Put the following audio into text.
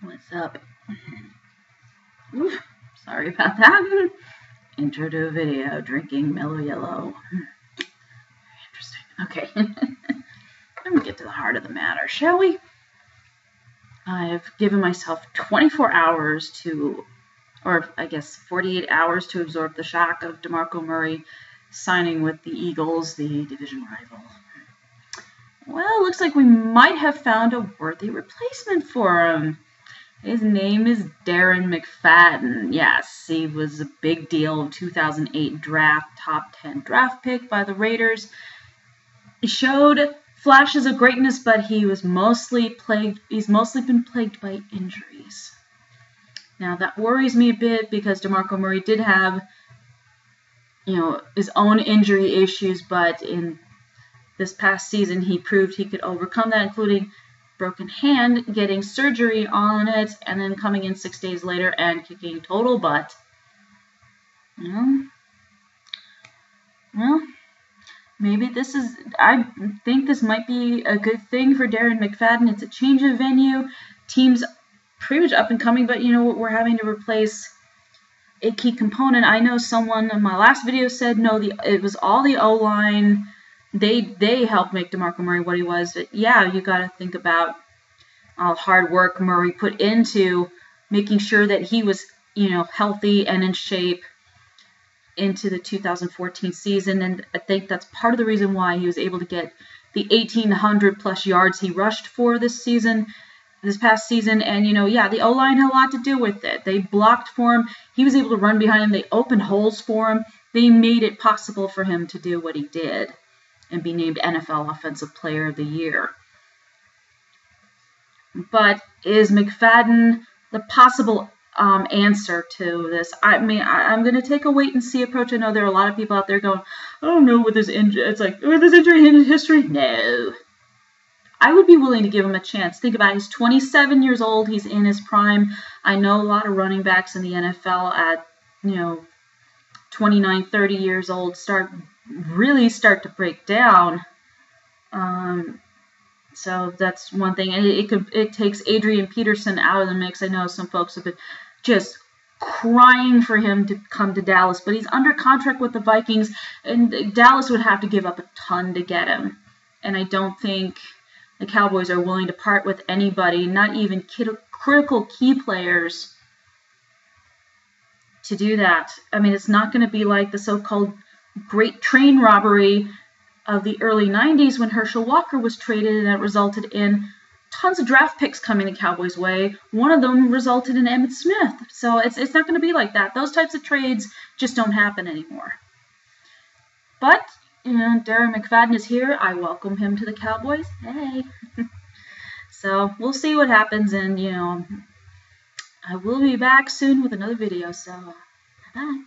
What's up? Oof, sorry about that. Intro to a video, drinking mellow yellow. Very interesting. Okay. Let me get to the heart of the matter, shall we? I've given myself 24 hours to, or I guess 48 hours to absorb the shock of DeMarco Murray signing with the Eagles, the division rival. Well, looks like we might have found a worthy replacement for him. His name is Darren McFadden. Yes, he was a big deal, 2008 draft, top 10 draft pick by the Raiders. He showed flashes of greatness, but he's mostly been plagued by injuries. Now, that worries me a bit because DeMarco Murray did have, his own injury issues, but in this past season, he proved he could overcome that, including broken hand, getting surgery on it, and then coming in 6 days later and kicking total butt. Well, maybe I think this might be a good thing for Darren McFadden. It's a change of venue. Team's pretty much up and coming, but we're having to replace a key component. I know someone in my last video said, no, it was all the O-line. They helped make DeMarco Murray what he was. But yeah, you got to think about all hard work Murray put into making sure that he was, healthy and in shape into the 2014 season. And I think that's part of the reason why he was able to get the 1,800 plus yards he rushed for this past season. And, the O-line had a lot to do with it. They blocked for him. He was able to run behind him. They opened holes for him. They made it possible for him to do what he did and be named NFL Offensive Player of the Year. But is McFadden the possible answer to this? I mean, I'm going to take a wait-and-see approach. I know there are a lot of people out there going, I don't know with this injury. It's like, with this injury in history? No. I would be willing to give him a chance. Think about it. He's 27 years old. He's in his prime. I know a lot of running backs in the NFL at, 29, 30 years old start to break down. So that's one thing. And it takes Adrian Peterson out of the mix. I know some folks have been just crying for him to come to Dallas, but he's under contract with the Vikings, and Dallas would have to give up a ton to get him. And I don't think the Cowboys are willing to part with anybody, not even critical key players, to do that. I mean, it's not going to be like the so-called great train robbery of the early 90s when Herschel Walker was traded, and that resulted in tons of draft picks coming the Cowboys' way. One of them resulted in Emmitt Smith. So it's not going to be like that. Those types of trades just don't happen anymore. But, Darren McFadden is here. I welcome him to the Cowboys. Hey. So we'll see what happens, and, I will be back soon with another video, so bye-bye.